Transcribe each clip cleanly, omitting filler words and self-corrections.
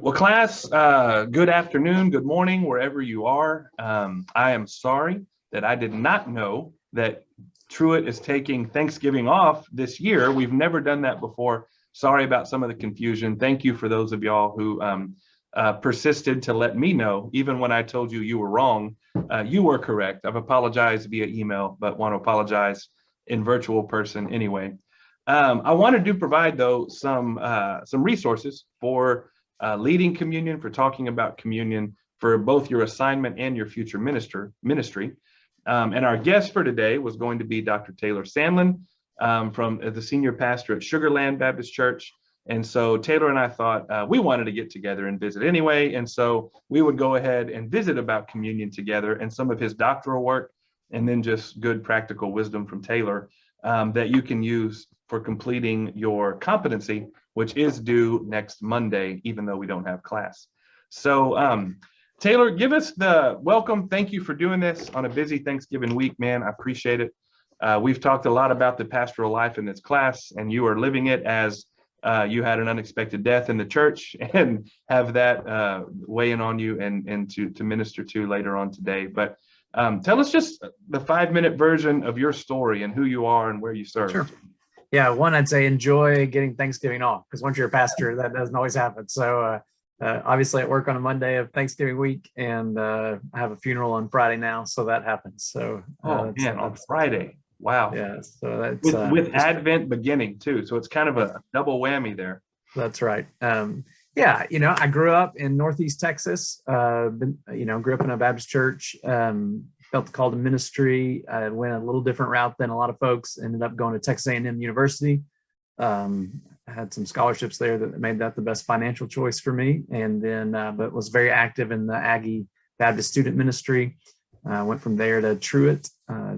Well, class, good afternoon, good morning, wherever you are. I am sorry that I did not know that Truett is taking Thanksgiving off this year. We've never done that before. Sorry about some of the confusion. Thank you for those of y'all who persisted to let me know, even when I told you you were wrong. You were correct. I've apologized via email, but want to apologize in virtual person anyway. I wanted to provide, though, some resources for leading communion, for talking about communion, for both your assignment and your future ministry. And our guest for today was going to be Dr. Taylor Sandlin, from the senior pastor at Sugarland Baptist Church. And so Taylor and I thought we wanted to get together and visit anyway. And so we would go ahead and visit about communion together and some of his doctoral work, and then just good practical wisdom from Taylor that you can use for completing your competency, which is due next Monday, even though we don't have class. So Taylor, give us the welcome. Thank you for doing this on a busy Thanksgiving week, man. I appreciate it. We've talked a lot about the pastoral life in this class, and you are living it as you had an unexpected death in the church and have that weighing on you and to minister to later on today. But tell us just the 5-minute version of your story and who you are and where you serve. Sure. Yeah, one, I'd say enjoy getting Thanksgiving off, because once you're a pastor, that doesn't always happen. So obviously at work on a Monday of Thanksgiving week, and I have a funeral on Friday now, so that happens. So on Friday. Wow. Yeah, so that's with Advent beginning too. So it's kind of a double whammy there. That's right. Yeah, I grew up in Northeast Texas, grew up in a Baptist church, felt the call to ministry. I went a little different route than a lot of folks, ended up going to Texas A&M University. I had some scholarships there that made that the best financial choice for me. And then, but was very active in the Aggie Baptist student ministry. Went from there to Truett,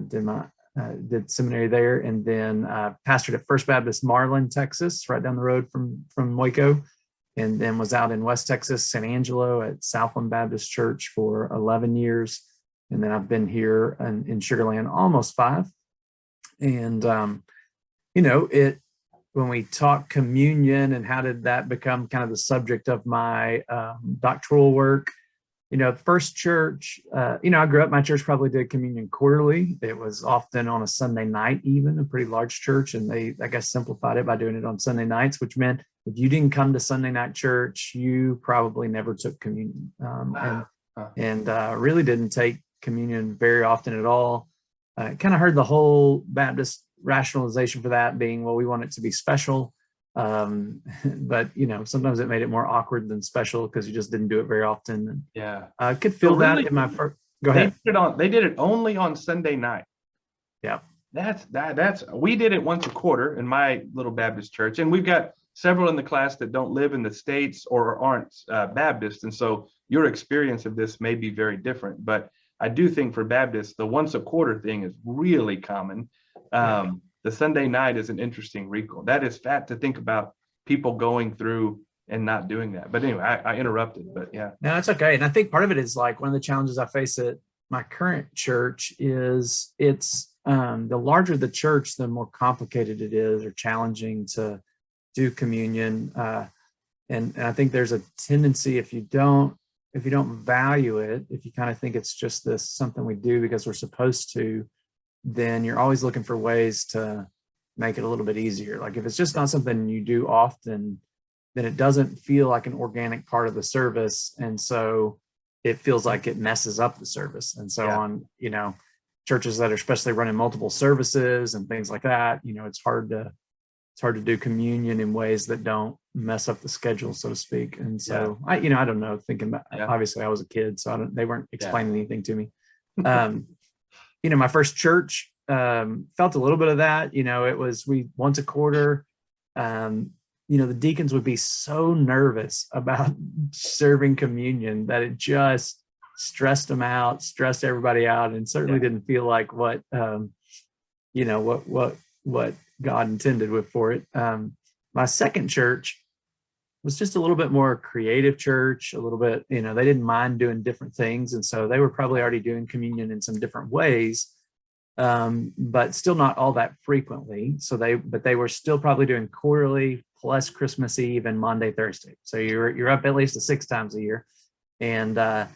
did seminary there, and then pastored at First Baptist Marlin, Texas, right down the road from Waco. And then was out in West Texas, San Angelo at Southland Baptist Church for 11 years. And then I've been here in Sugarland almost 5. And, when we talk communion and how did that become kind of the subject of my doctoral work, first church, I grew up, my church probably did communion quarterly. It was often on a Sunday night, even a pretty large church. And they, I guess, simplified it by doing it on Sunday nights, which meant if you didn't come to Sunday night church, you probably never took communion. And really didn't take communion very often at all. Kind of heard the whole Baptist rationalization for that being, well, we want it to be special. But sometimes it made it more awkward than special because you just didn't do it very often. And, yeah, I could feel that in my first. Go ahead. They did it only on Sunday night. Yeah, that's we did it once a quarter in my little Baptist church, and we've got several in the class that don't live in the States or aren't Baptist, and so your experience of this may be very different. But I do think for Baptists, the once a quarter thing is really common. The Sunday night is an interesting recall. That is fat to think about people going through and not doing that. But anyway, I interrupted, but yeah. No, it's okay. And I think part of it is like one of the challenges I face at my current church is it's the larger the church, the more complicated it is or challenging to do communion. And I think there's a tendency if you don't value it, if you kind of think it's just this something we do because we're supposed to, then you're always looking for ways to make it a little bit easier. Like if it's just not something you do often, then it doesn't feel like an organic part of the service. And so it feels like it messes up the service. And so on, churches that are especially running multiple services and things like that, it's hard to do communion in ways that don't mess up the schedule, so to speak. And so I don't know, thinking about, obviously I was a kid, so they weren't explaining anything to me. My first church felt a little bit of that. It was once a quarter. The deacons would be so nervous about serving communion that it just stressed them out, stressed everybody out, and certainly didn't feel like what God intended for it. My second church was just a little bit more creative church, a little bit, they didn't mind doing different things. And so they were probably already doing communion in some different ways. but still not all that frequently. So they were still probably doing quarterly plus Christmas Eve and Monday, Thursday. So you're up at least 6 times a year. And I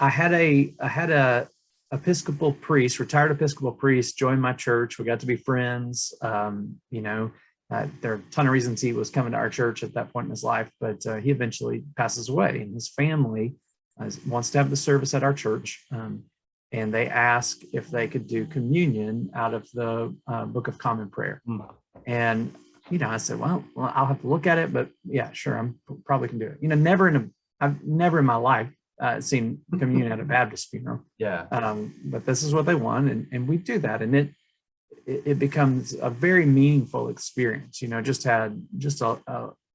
had a Episcopal priest, retired Episcopal priest, join my church. We got to be friends. There are a ton of reasons he was coming to our church at that point in his life, but he eventually passes away, and his family wants to have the service at our church. And they asked if they could do communion out of the Book of Common Prayer. And, I said, well, I'll have to look at it, but yeah, sure, I'm probably can do it. I've never in my life seen communion at a Baptist funeral. Yeah. But this is what they want, and we do that, and it becomes a very meaningful experience.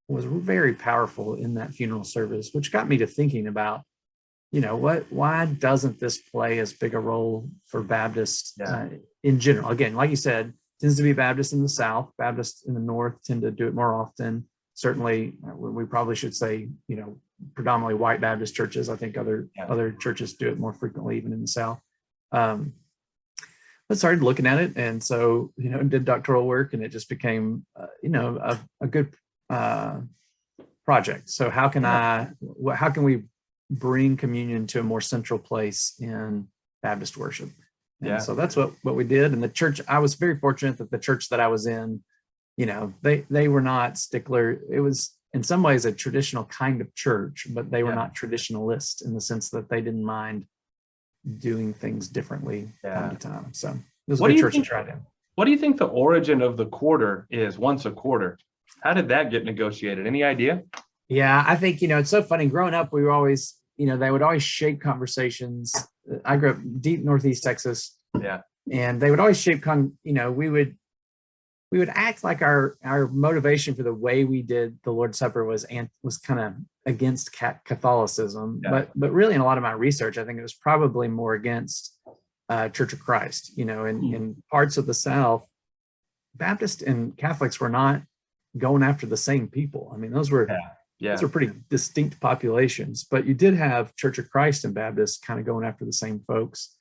Was very powerful in that funeral service, which got me to thinking about, why doesn't this play as big a role for Baptists in general? Again, like you said, tends to be Baptist in the South. Baptists in the North tend to do it more often. Certainly, we probably should say, predominantly white Baptist churches. I think other churches do it more frequently, even in the South. But started looking at it, and so did doctoral work, and it just became a good project. So how can we bring communion to a more central place in Baptist worship? And so that's what we did. And the church, I was very fortunate that the church that I was in, they were not stickler. It was in some ways a traditional kind of church, but they were not traditionalist in the sense that they didn't mind doing things differently time to time. So it was a good church to try to. What do you think the origin of the quarter is, once a quarter? How did that get negotiated? Any idea? Yeah, I think, it's so funny. Growing up, we were always, they would always shape conversations. I grew up deep Northeast Texas. Yeah. And they would always shape, we would act like our motivation for the way we did the Lord's Supper was kind of against Catholicism. Yeah. But really in a lot of my research, I think it was probably more against Church of Christ. In parts of the South, Baptists and Catholics were not going after the same people. I mean, those were pretty distinct populations, but you did have Church of Christ and Baptists kind of going after the same folks.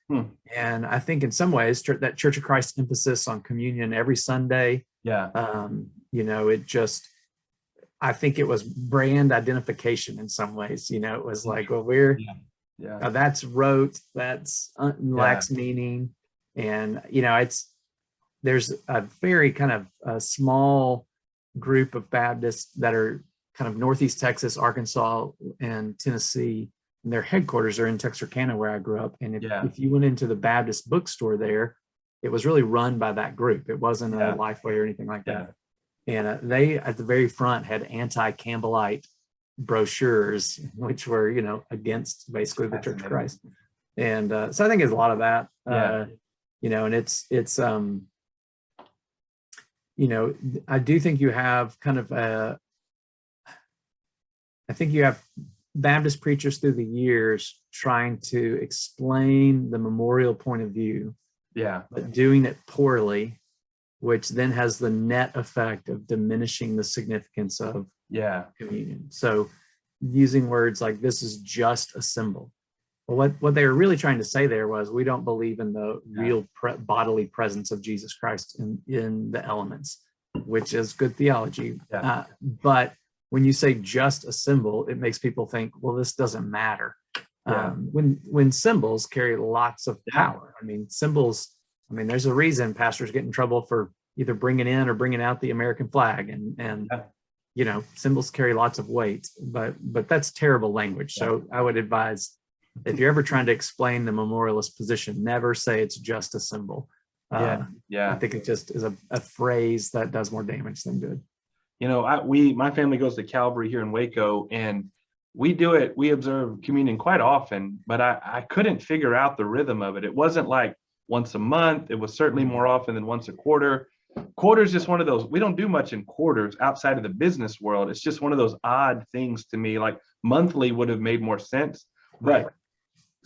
And I think in some ways that Church of Christ emphasis on communion every Sunday, I think it was brand identification in some ways. It was like, well, that's rote, that's lacks meaning. And, there's a very kind of a small group of Baptists that are kind of Northeast Texas, Arkansas, and Tennessee. And their headquarters are in Texarkana, where I grew up. And if you went into the Baptist bookstore there, it was really run by that group. It wasn't a Lifeway or anything like that. And they, at the very front, had anti-Campbellite brochures, which were, against basically the Church of Christ. And so I think it's a lot of that, and it's I do think you have kind of I think you have Baptist preachers through the years trying to explain the memorial point of view, but doing it poorly, which then has the net effect of diminishing the significance of communion. So using words like, this is just a symbol. Well, what they were really trying to say there was, we don't believe in the real bodily presence of Jesus Christ in the elements, which is good theology. But when you say just a symbol, it makes people think, well, this doesn't matter. When symbols carry lots of power. I mean, symbols, there's a reason pastors get in trouble for either bringing in or bringing out the American flag, and symbols carry lots of weight, but that's terrible language. So I would advise, if you're ever trying to explain the memorialist position, never say it's just a symbol. I think it just is a phrase that does more damage than good. My family goes to Calvary here in Waco, and we do it. We observe communion quite often, but I couldn't figure out the rhythm of it. It wasn't like once a month. It was certainly more often than once a quarter. Quarter is just one of those. We don't do much in quarters outside of the business world. It's just one of those odd things to me. Like monthly would have made more sense. But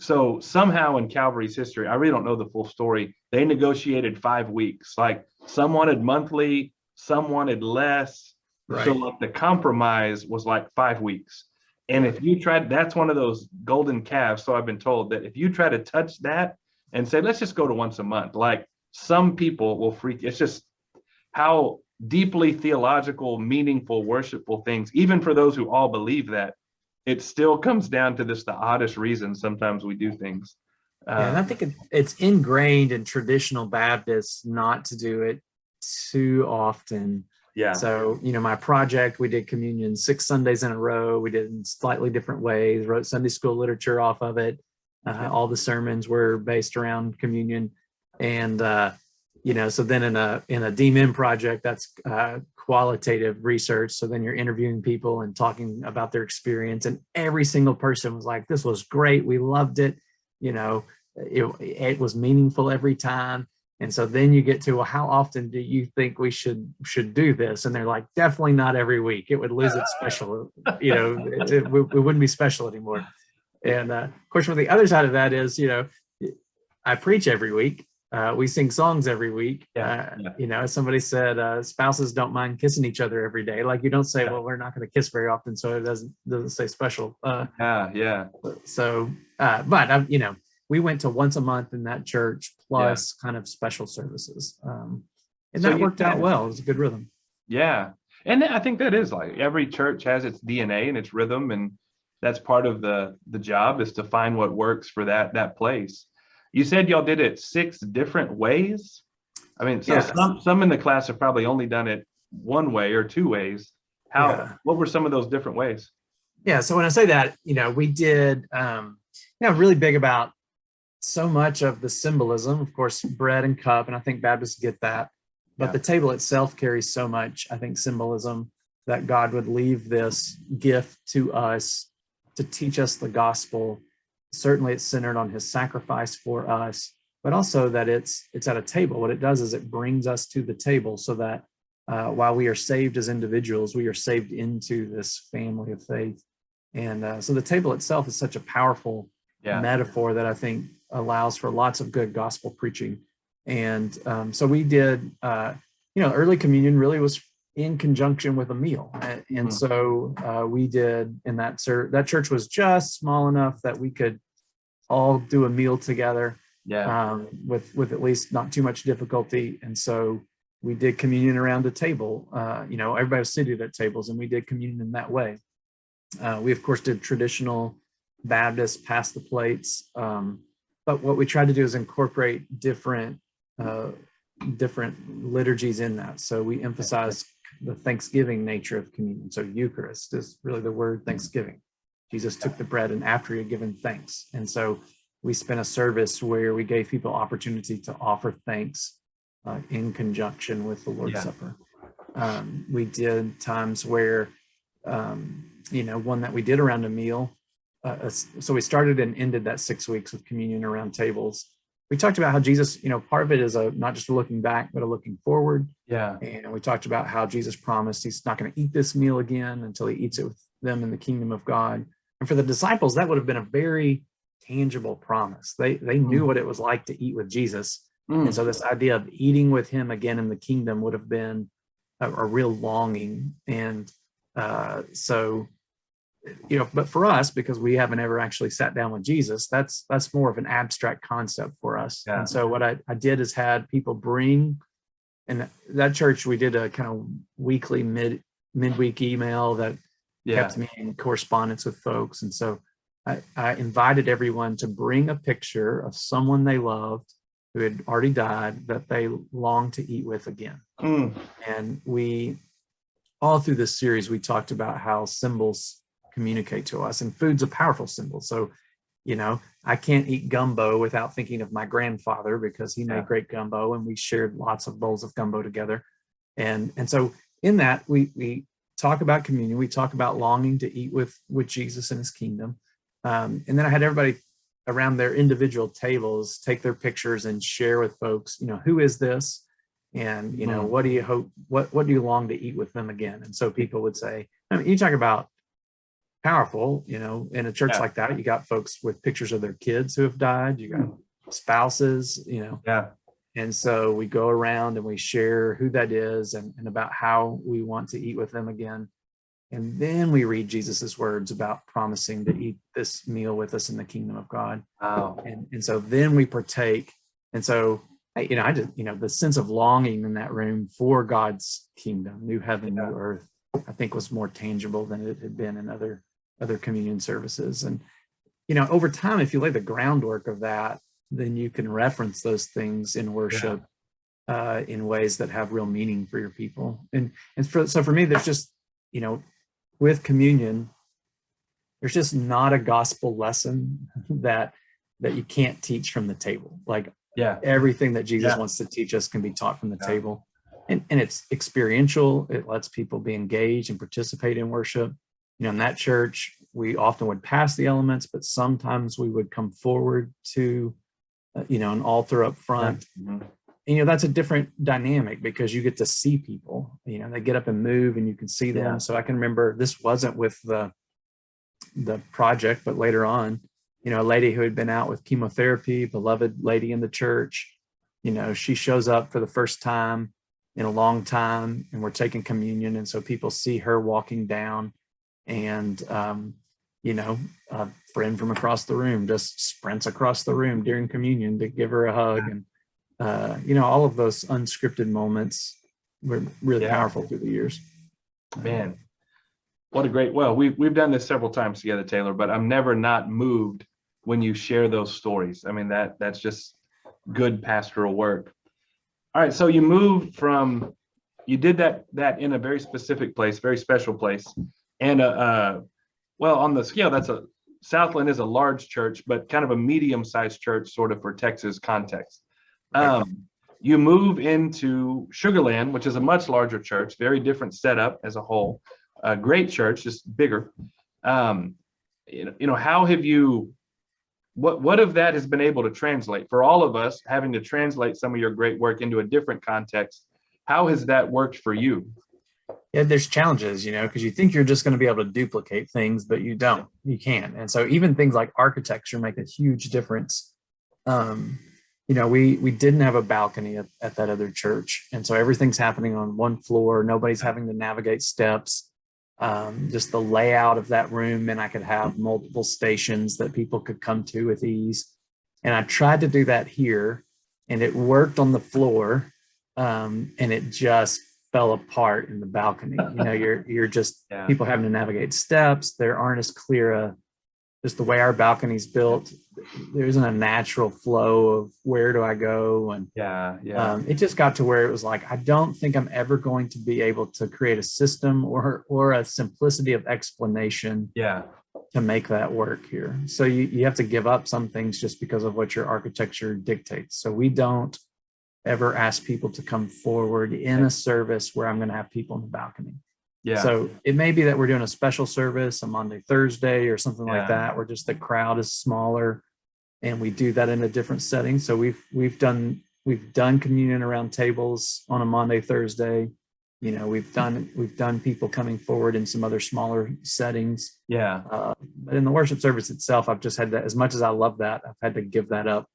so somehow in Calvary's history, I really don't know the full story, they negotiated 5 weeks. Like some wanted monthly, some wanted less. So like the compromise was like 5 weeks. And if you tried, that's one of those golden calves. So I've been told that if you try to touch that, and say, let's just go to once a month. Like some people will freak. It's just how deeply theological, meaningful, worshipful things, even for those who all believe that, it still comes down to this, the oddest reason sometimes we do things. Yeah, and I think it's ingrained in traditional Baptists not to do it too often. Yeah. So, my project, we did communion 6 Sundays in a row. We did it in slightly different ways, wrote Sunday school literature off of it. All the sermons were based around communion. And, so then in a DMIM project, that's qualitative research. So then you're interviewing people and talking about their experience. And every single person was like, this was great. We loved it. It was meaningful every time. And so then you get to, well, how often do you think we should do this? And they're like, definitely not every week. It would lose its special, it wouldn't be special anymore. And of course, from the other side of that is, I preach every week. We sing songs every week. As somebody said, spouses don't mind kissing each other every day. Like, you don't say, well, we're not going to kiss very often, so it doesn't say special. So, but we went to once a month in that church, plus kind of special services, and so that worked out well. It was a good rhythm. Yeah, and I think that is, like, every church has its DNA and its rhythm, and that's part of the job, is to find what works for that place. You said y'all did it 6 different ways. I mean, so some in the class have probably only done it one way or 2 ways. What were some of those different ways? Yeah. So when I say that, we did, really big about so much of the symbolism, of course, bread and cup. And I think Baptists get that, but the table itself carries so much, I think, symbolism, that God would leave this gift to us to teach us the gospel. Certainly it's centered on his sacrifice for us, but also that it's at a table. What it does is it brings us to the table, so that while we are saved as individuals, we are saved into this family of faith. And so the table itself is such a powerful metaphor that I think allows for lots of good gospel preaching. And so we did, early communion really was in conjunction with a meal. And so we did, in that church was just small enough that we could all do a meal together with at least not too much difficulty. And so we did communion around a table. Everybody was seated at tables, and we did communion in that way. We, of course, did traditional Baptist, pass the plates. But what we tried to do is incorporate different liturgies in that. So we emphasize the Thanksgiving nature of communion. So Eucharist is really the word Thanksgiving. Jesus took the bread, and after he had given thanks. And so we spent a service where we gave people opportunity to offer thanks in conjunction with the Lord's Supper. We did times where, one that we did around a meal. So we started and ended that 6 weeks with communion around tables. We talked about how Jesus, part of it is not just a looking back, but a looking forward. Yeah. And we talked about how Jesus promised he's not going to eat this meal again until he eats it with them in the kingdom of God. And for the disciples, that would have been a very tangible promise. They knew what it was like to eat with Jesus. And so this idea of eating with him again in the kingdom would have been a real longing. And so, but for us, because we haven't ever actually sat down with Jesus, that's more of an abstract concept for us. Yeah. And so what I did is had people bring, and that church, we did a kind of weekly midweek email that kept me in correspondence with folks. And so I invited everyone to bring a picture of someone they loved who had already died that they longed to eat with again. And we, all through this series, we talked about how symbols communicate to us, and food's a powerful symbol. So, I can't eat gumbo without thinking of my grandfather, because he made great gumbo, and we shared lots of bowls of gumbo together. And so in that, we talk about communion, we talk about longing to eat with Jesus in his kingdom. And then I had everybody around their individual tables take their pictures and share with folks, who is this? And, what do you hope, what do you long to eat with them again? And so people would say, you talk about powerful, in a church like that, you got folks with pictures of their kids who have died, you got spouses, and so we go around and we share who that is and about how we want to eat with them again. And then we read Jesus's words about promising to eat this meal with us in the kingdom of God. Wow. And so then we partake. And so, I just, the sense of longing in that room for God's kingdom, new heaven, new earth, I think was more tangible than it had been in other communion services. And, over time, if you lay the groundwork of that, then you can reference those things in worship in ways that have real meaning for your people. So for me, there's just, with communion, there's just not a gospel lesson that you can't teach from the table. Like everything that Jesus wants to teach us can be taught from the table. And it's experiential. It lets people be engaged and participate in worship. In that church, we often would pass the elements, but sometimes we would come forward to, an altar up front. Mm-hmm. And, that's a different dynamic because you get to see people, they get up and move and you can see them. So I can remember this wasn't with the project, but later on, a lady who had been out with chemotherapy, beloved lady in the church, she shows up for the first time in a long time and we're taking communion. And so people see her walking down and, a friend from across the room just sprints across the room during communion to give her a hug. And, all of those unscripted moments were really powerful through the years. Man, what a great, we've done this several times together, Taylor, but I'm never not moved when you share those stories. I mean, that's just good pastoral work. All right. So you moved you did that in a very specific place, very special place. And, on the scale, Southland is a large church, but kind of a medium-sized church sort of for Texas context. You move into Sugarland, which is a much larger church, very different setup as a whole, a great church, just bigger. How have you, what of that has been able to translate for all of us having to translate some of your great work into a different context? How has that worked for you? Yeah, there's challenges, because you think you're just going to be able to duplicate things, but you don't, you can't. And so even things like architecture make a huge difference. We didn't have a balcony at that other church. And so everything's happening on one floor. Nobody's having to navigate steps. Just the layout of that room. And I could have multiple stations that people could come to with ease. And I tried to do that here and it worked on the floor. And it just fell apart in the balcony. You're just people having to navigate steps. There aren't as clear just the way our balcony's built. There isn't a natural flow of where do I go? And it just got to where it was like, I don't think I'm ever going to be able to create a system or a simplicity of explanation to make that work here. So you have to give up some things just because of what your architecture dictates. So we don't ever ask people to come forward in a service where I'm going to have people in the balcony. So it may be that we're doing a special service, a Monday, Thursday, or something like that, where just the crowd is smaller, and we do that in a different setting. So we've done communion around tables on a Monday, Thursday. We've done people coming forward in some other smaller settings. But in the worship service itself, I've just had to, as much as I love that, I've had to give that up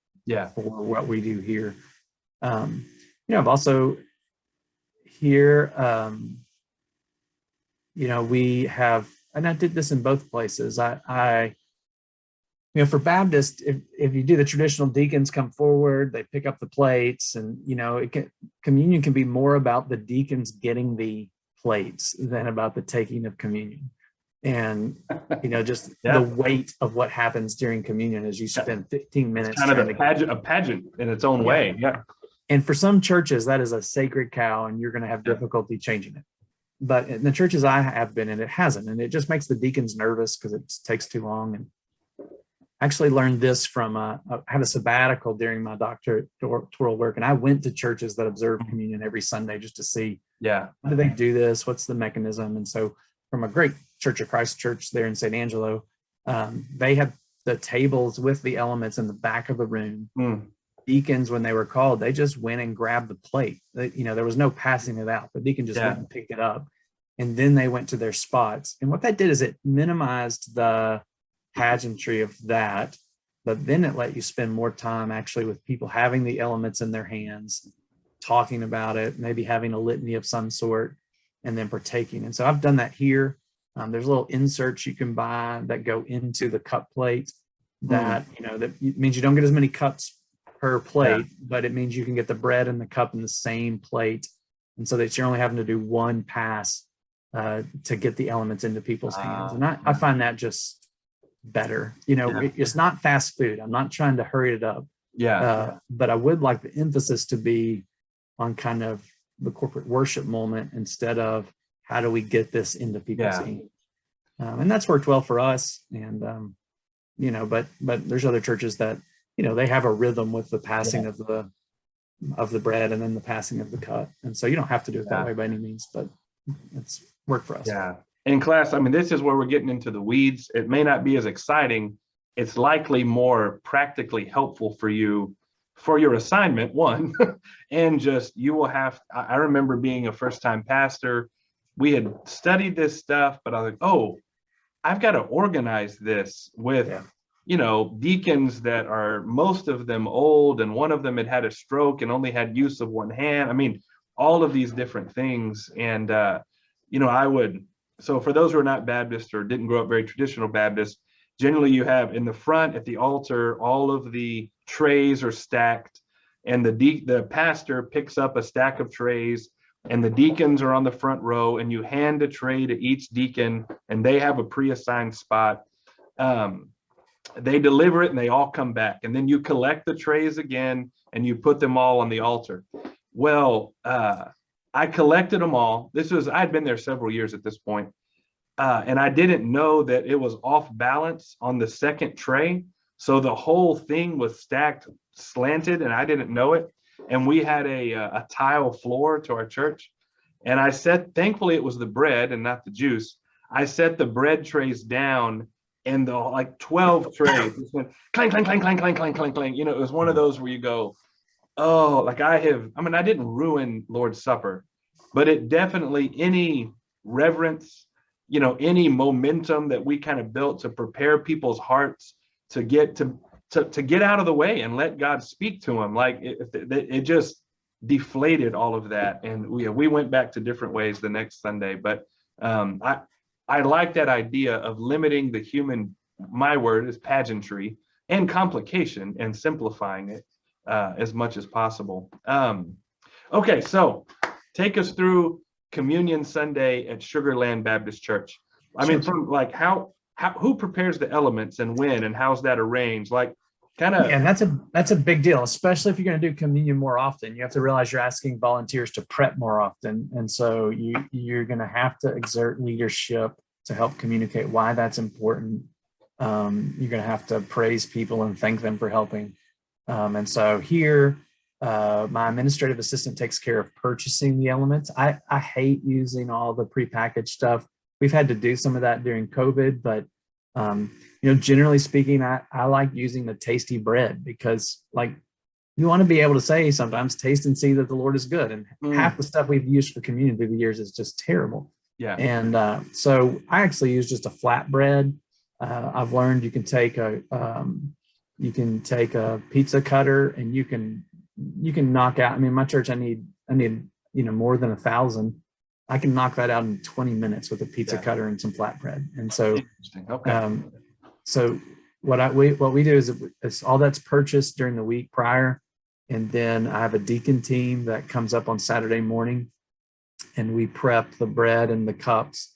for what we do here. I've also here, we have, and I did this in both places. I for Baptist, if you do the traditional, deacons come forward, they pick up the plates, and communion can be more about the deacons getting the plates than about the taking of communion. And just the weight of what happens during communion as you spend 15 minutes. It's kind of a pageant in its own way. And for some churches, that is a sacred cow, and you're going to have difficulty changing it. But in the churches I have been in, it hasn't. And it just makes the deacons nervous because it takes too long. And I actually learned this from, I had a sabbatical during my doctoral work. And I went to churches that observe communion every Sunday just to see, how do they do this? What's the mechanism? And so from a great Church of Christ church there in St. Angelo, they had the tables with the elements in the back of the room. Deacons, when they were called, they just went and grabbed the plate. There was no passing it out. The deacon just went and picked it up, and then they went to their spots. And what that did is it minimized the pageantry of that, but then it let you spend more time actually with people having the elements in their hands, talking about it, maybe having a litany of some sort, and then partaking. And so I've done that here. There's little inserts you can buy that go into the cup plate that, that means you don't get as many cups per plate, but it means you can get the bread and the cup in the same plate. And so that you're only having to do one pass to get the elements into people's hands. And I find that just better. It's not fast food. I'm not trying to hurry it up. But I would like the emphasis to be on kind of the corporate worship moment instead of how do we get this into people's hands. And that's worked well for us. And, but there's other churches that, they have a rhythm with the passing of the bread and then the passing of the cup. And so you don't have to do it that way by any means, but it's worked for us. Yeah. In class, I mean, this is where we're getting into the weeds. It may not be as exciting. It's likely more practically helpful for you for your assignment, one, and just you will have, I remember being a first-time pastor, we had studied this stuff, but I was like, oh, I've got to organize this with, deacons that are most of them old, and one of them had a stroke and only had use of one hand. I mean, all of these different things. And, so for those who are not Baptist or didn't grow up very traditional Baptist, generally you have in the front at the altar, all of the trays are stacked, and the pastor picks up a stack of trays, and the deacons are on the front row, and you hand a tray to each deacon, and they have a pre-assigned spot. They deliver it and they all come back, and then you collect the trays again and you put them all on the altar. Well, I collected them all. I'd been there several years at this point. And I didn't know that it was off balance on the second tray. So the whole thing was stacked slanted, and I didn't know it. And we had a tile floor to our church. And thankfully it was the bread and not the juice. I set the bread trays down, and the 12 trays just went clang, clang, clang, clang, clang, clang, clang, clang. It was one of those where you go, oh, I didn't ruin Lord's Supper, but it definitely, any reverence, any momentum that we kind of built to prepare people's hearts to get out of the way and let God speak to them. It just deflated all of that. And we went back to different ways the next Sunday, but I like that idea of limiting the human, my word is pageantry and complication, and simplifying it as much as possible. Okay, so take us through Communion Sunday at Sugarland Baptist Church. I mean, from who prepares the elements and when, and how's that arranged? And that's a big deal, especially if you're going to do communion more often. You have to realize you're asking volunteers to prep more often, and so you're going to have to exert leadership to help communicate why that's important. You're going to have to praise people and thank them for helping. And so here, my administrative assistant takes care of purchasing the elements. I hate using all the prepackaged stuff. We've had to do some of that during COVID, but generally speaking, I like using the tasty bread, because you want to be able to say sometimes, taste and see that the Lord is good. And half the stuff we've used for communion through the years is just terrible. Yeah. And so I actually use just a flat bread. I've learned you can take a pizza cutter, and you can knock out. I mean, my church, I need more than 1,000. I can knock that out in 20 minutes with a pizza cutter and some flatbread. And so, so what we do is it's all that's purchased during the week prior. And then I have a deacon team that comes up on Saturday morning, and we prep the bread and the cups,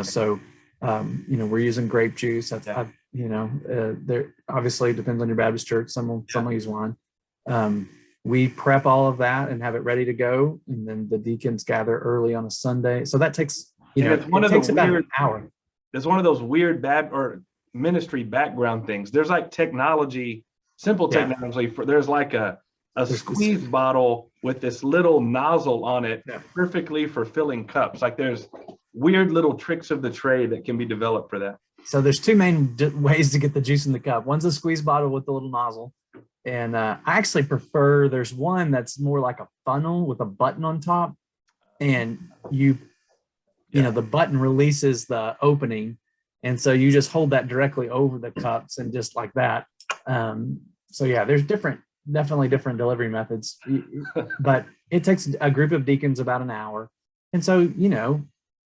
so, we're using grape juice. There obviously it depends on your Baptist church. Some will use wine. We prep all of that and have it ready to go. And then the deacons gather early on a Sunday. So that takes, it takes about an hour. It's one of those weird ministry background things. There's technology, simple technology there's a squeeze bottle with this little nozzle on it, perfectly for filling cups. There's weird little tricks of the trade that can be developed for that. So there's two main ways to get the juice in the cup. One's a squeeze bottle with the little nozzle. And I actually prefer, there's one that's more like a funnel with a button on top, and the button releases the opening. And so you just hold that directly over the cups and just like that. There's definitely different delivery methods, but it takes a group of deacons about an hour. And so,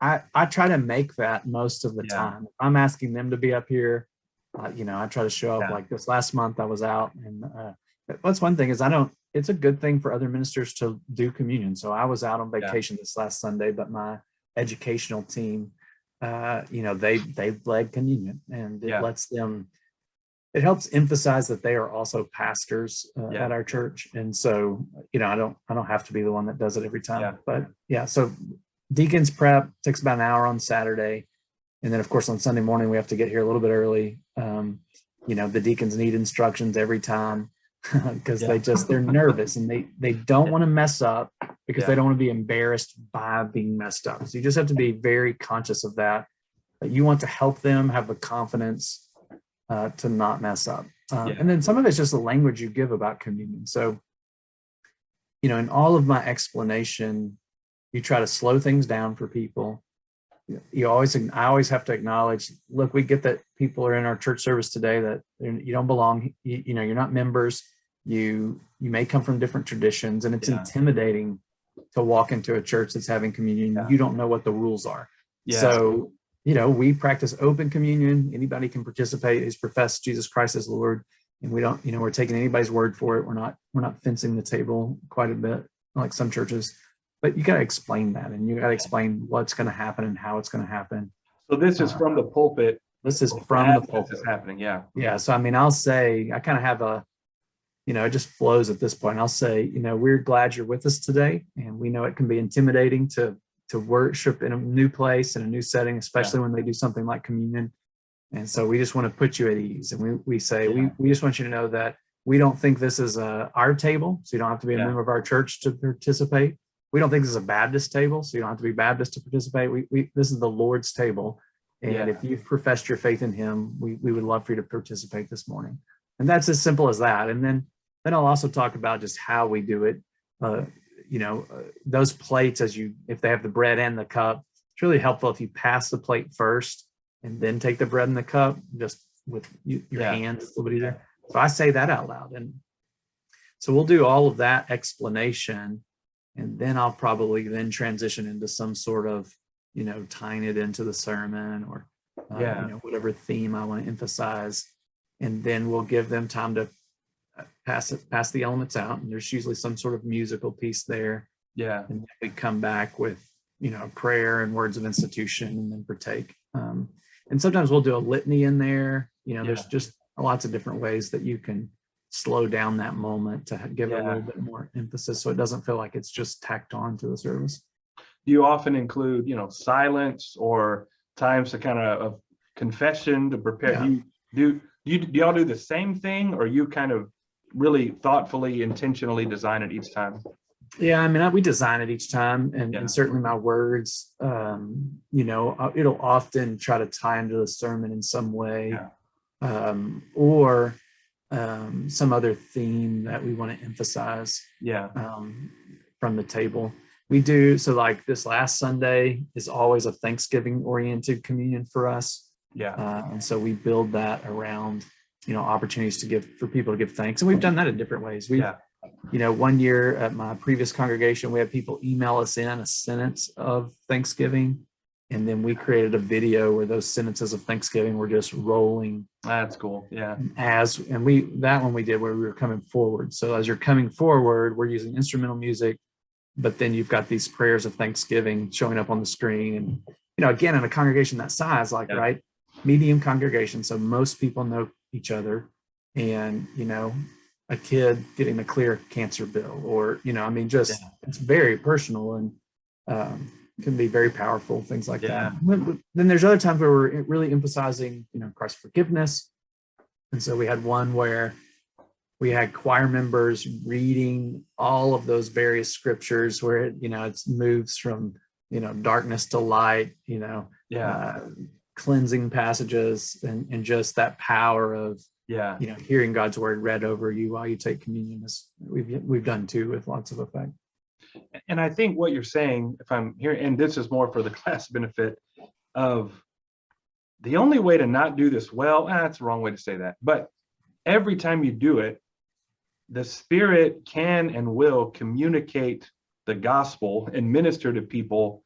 I try to make that most of the time. If I'm asking them to be up here, I try to show up. Like this last month I was out, and that's one thing is it's a good thing for other ministers to do communion. So I was out on vacation this last Sunday, but my educational team, they led communion, and it helps emphasize that they are also pastors at our church. And so, I don't have to be the one that does it every time, but so deacons prep takes about an hour on Saturday. And then of course on Sunday morning, we have to get here a little bit early. The deacons need instructions every time because they're nervous, and they don't want to mess up because they don't want to be embarrassed by being messed up. So you just have to be very conscious of that you want to help them have the confidence to not mess up. And then some of it's just the language you give about communion. So, in all of my explanation, you try to slow things down for people. I always have to acknowledge, look, we get that people are in our church service today that you don't belong, you're not members, you may come from different traditions, and it's intimidating to walk into a church that's having communion. You don't know what the rules are. So, we practice open communion. Anybody can participate who's professed Jesus Christ as Lord. And we don't, we're taking anybody's word for it. We're not fencing the table quite a bit like some churches. But you got to explain that, and you got to explain what's going to happen and how it's going to happen. So this is from the pulpit. This is from the pulpit. This is happening. Yeah. So, I'll say, I kind of have it just flows at this point. I'll say, we're glad you're with us today. And we know it can be intimidating to worship in a new place, in a new setting, especially when they do something like communion. And so we just want to put you at ease. And we say, we just want you to know that we don't think this is our table. So you don't have to be a member of our church to participate. We don't think this is a Baptist table, so you don't have to be Baptist to participate. This is the Lord's table. And if you've professed your faith in him, we would love for you to participate this morning. And that's as simple as that. And then I'll also talk about just how we do it. Those plates, if they have the bread and the cup, it's really helpful if you pass the plate first and then take the bread and the cup, just with your hands. It's a little bit easier. So I say that out loud. And so we'll do all of that explanation. And then I'll probably then transition into some sort of, tying it into the sermon or, whatever theme I want to emphasize. And then we'll give them time to pass the elements out. And there's usually some sort of musical piece there. Yeah. And then we come back with, prayer and words of institution, and then partake. And sometimes we'll do a litany in there. There's just lots of different ways that you can slow down that moment to give it a little bit more emphasis, so it doesn't feel like it's just tacked on to the service. Do you often include, silence or times to kind of confession to prepare? Do y'all do the same thing, or you kind of really thoughtfully, intentionally design it each time? Yeah, we design it each time, and certainly my words, it'll often try to tie into the sermon in some way, or some other theme that we want to emphasize from the table. We do, so like this last Sunday is always a Thanksgiving oriented communion for us. And so we build that around, opportunities for people to give thanks. And we've done that in different ways. One year at my previous congregation, we had people email us in a sentence of Thanksgiving. And then we created a video where those sentences of Thanksgiving were just rolling. That's cool. Yeah. That one we did where we were coming forward. So as you're coming forward, we're using instrumental music, but then you've got these prayers of Thanksgiving showing up on the screen. And, again, in a congregation that size, right, medium congregation. So most people know each other, and, a kid getting a clear cancer bill, or, it's very personal, and, can be very powerful, things like that. Then there's other times where we're really emphasizing, Christ's forgiveness. And so we had one where we had choir members reading all of those various scriptures where it moves from, darkness to light, cleansing passages, and just that power of, hearing God's word read over you while you take communion, is we've done too, with lots of effect. And I think what you're saying, if I'm hearing, and this is more for the class benefit of the only way to not do this well, that's the wrong way to say that. But every time you do it, the Spirit can and will communicate the gospel and minister to people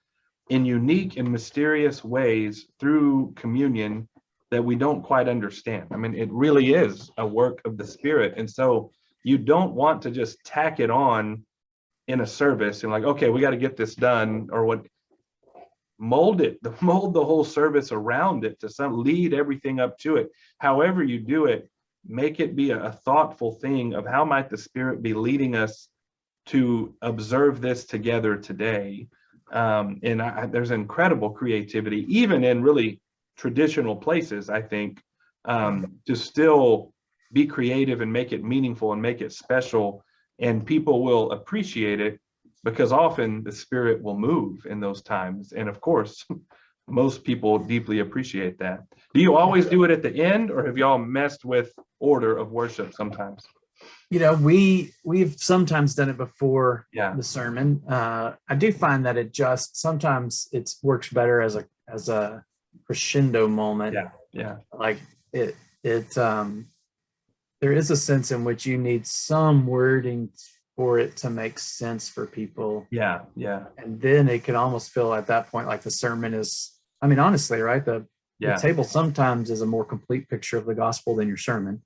in unique and mysterious ways through communion that we don't quite understand. I mean, it really is a work of the Spirit. And so you don't want to just tack it on in a service and like, okay, we got to get this done, or what, mold the whole service around it, to lead everything up to it. However you do it, make it be a thoughtful thing of how might the Spirit be leading us to observe this together today. There's incredible creativity, even in really traditional places, I think, to still be creative and make it meaningful and make it special, and people will appreciate it, because often the Spirit will move in those times. And of course, most people deeply appreciate that. Do you always do it at the end, or have y'all messed with order of worship sometimes? We've sometimes done it before the sermon. I do find that sometimes it works better as a crescendo moment. Like there is a sense in which you need some wording for it to make sense for people. And then it can almost feel at that point like the sermon is, I mean, honestly, right? The table sometimes is a more complete picture of the gospel than your sermon.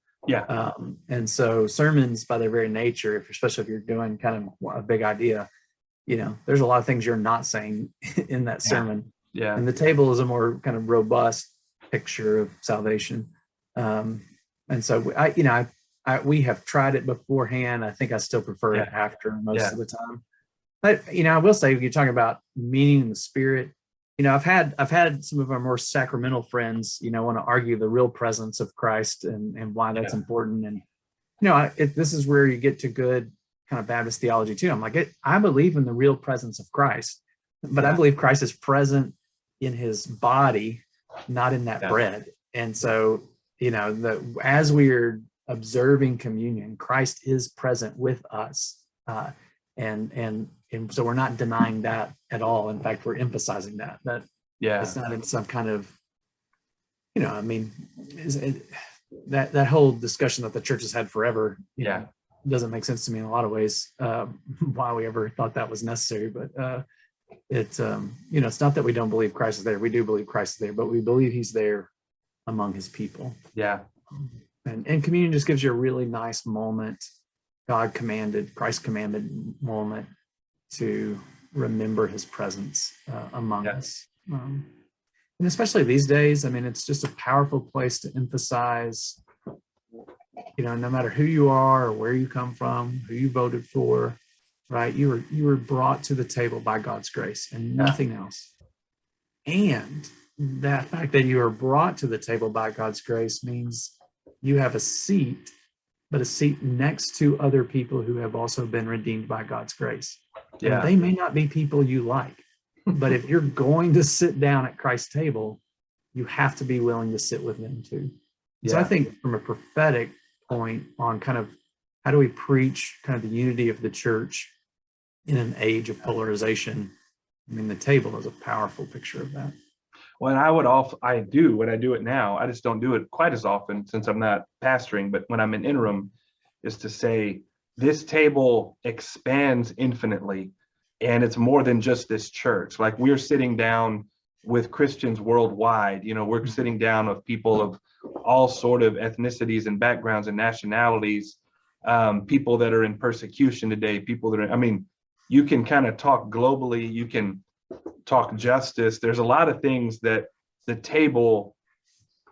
And so sermons, by their very nature, especially if you're doing kind of a big idea, there's a lot of things you're not saying in that sermon. And the table is a more kind of robust picture of salvation. And so we have tried it beforehand. I think I still prefer it after most of the time. But I will say, you're talking about meaning in the Spirit. I've had some of our more sacramental friends, want to argue the real presence of Christ and why that's important. And this is where you get to good kind of Baptist theology too. I'm like, I believe in the real presence of Christ, but I believe Christ is present in His body, not in that bread. And so, as we're observing communion, Christ is present with us, and so we're not denying that at all. In fact, we're emphasizing that it's not in some kind of, that whole discussion that the church has had forever, doesn't make sense to me in a lot of ways, why we ever thought that was necessary. But it's not that we don't believe Christ is there. We do believe Christ is there, but we believe He's there among His people. And communion just gives you a really nice moment, Christ commanded moment to remember His presence among us. And especially these days, I mean, it's just a powerful place to emphasize, no matter who you are or where you come from, who you voted for, right? You were brought to the table by God's grace and nothing else. And that fact that you are brought to the table by God's grace means you have a seat, but a seat next to other people who have also been redeemed by God's grace. And they may not be people you like, but if you're going to sit down at Christ's table, you have to be willing to sit with them too. So I think from a prophetic point on kind of how do we preach kind of the unity of the church in an age of polarization, I mean, the table is a powerful picture of that. Well, and I do it now. I just don't do it quite as often since I'm not pastoring, but when I'm in interim, is to say this table expands infinitely, and it's more than just this church. Like, we're sitting down with Christians worldwide. We're sitting down with people of all sort of ethnicities and backgrounds and nationalities, people that are in persecution today, people that are, you can kind of talk globally, you can talk justice. There's a lot of things that the table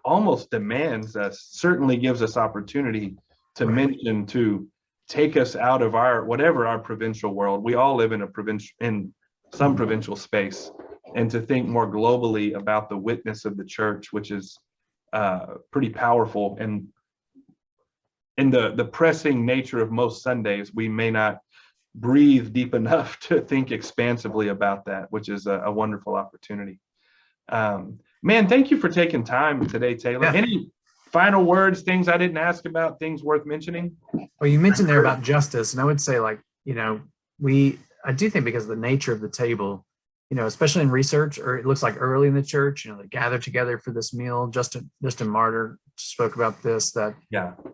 almost demands us, certainly gives us opportunity to mention, to take us out of whatever our provincial world. We all live in some provincial space, and to think more globally about the witness of the church, which is pretty powerful. And in the pressing nature of most Sundays, we may not breathe deep enough to think expansively about that, which is a wonderful opportunity. Man, thank you for taking time today, Taylor. Any final words, things I didn't ask about, things worth mentioning? Well, you mentioned there about justice, and I would say, like, I do think because of the nature of the table, especially in research, or it looks like early in the church, they gather together for this meal. Justin Martyr spoke about this, that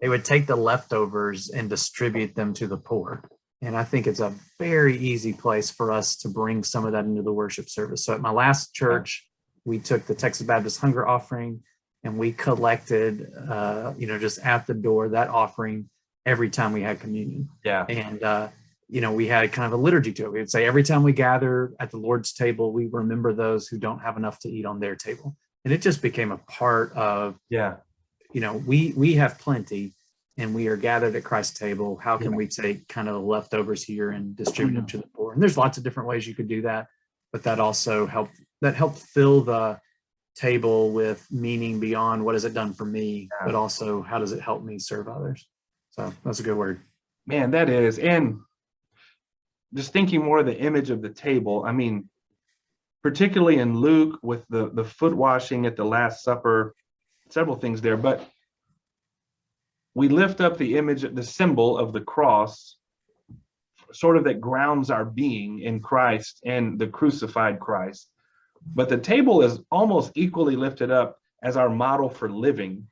they would take the leftovers and distribute them to the poor. And I think it's a very easy place for us to bring some of that into the worship service. So at my last church, we took the Texas Baptist Hunger Offering and we collected, just at the door, that offering every time we had communion. Yeah. And, we had kind of a liturgy to it. We would say every time we gather at the Lord's table, we remember those who don't have enough to eat on their table. And it just became a part of, we have plenty and we are gathered at Christ's table. How can we take kind of the leftovers here and distribute them to the poor? And there's lots of different ways you could do that, but that also helped fill the table with meaning beyond what has it done for me, but also how does it help me serve others? So that's a good word. Man, that is. And just thinking more of the image of the table, I mean, particularly in Luke with the foot washing at the Last Supper, several things there, but we lift up the image, the symbol of the cross, sort of that grounds our being in Christ and the crucified Christ. But the table is almost equally lifted up as our model for living.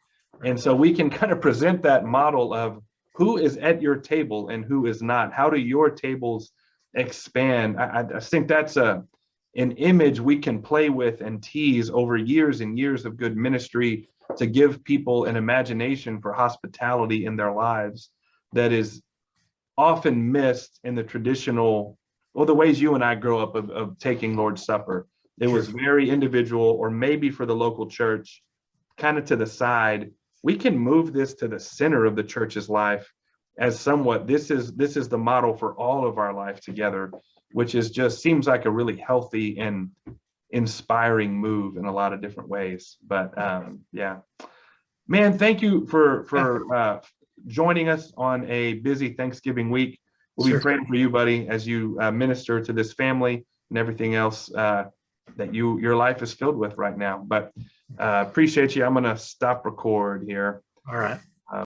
And so we can kind of present that model of who is at your table and who is not. How do your tables expand? I think that's an image we can play with and tease over years and years of good ministry to give people an imagination for hospitality in their lives that is often missed in the traditional, well, the ways you and I grow up of taking Lord's Supper. It was very individual, or maybe for the local church, kind of to the side. We can move this to the center of the church's life as somewhat, this is the model for all of our life together, which is just seems like a really healthy and inspiring move in a lot of different ways. But man, thank you for joining us on a busy Thanksgiving week. We'll be praying for you, buddy, as you minister to this family and everything else that your life is filled with right now. But appreciate you. I'm going to stop record here. All right.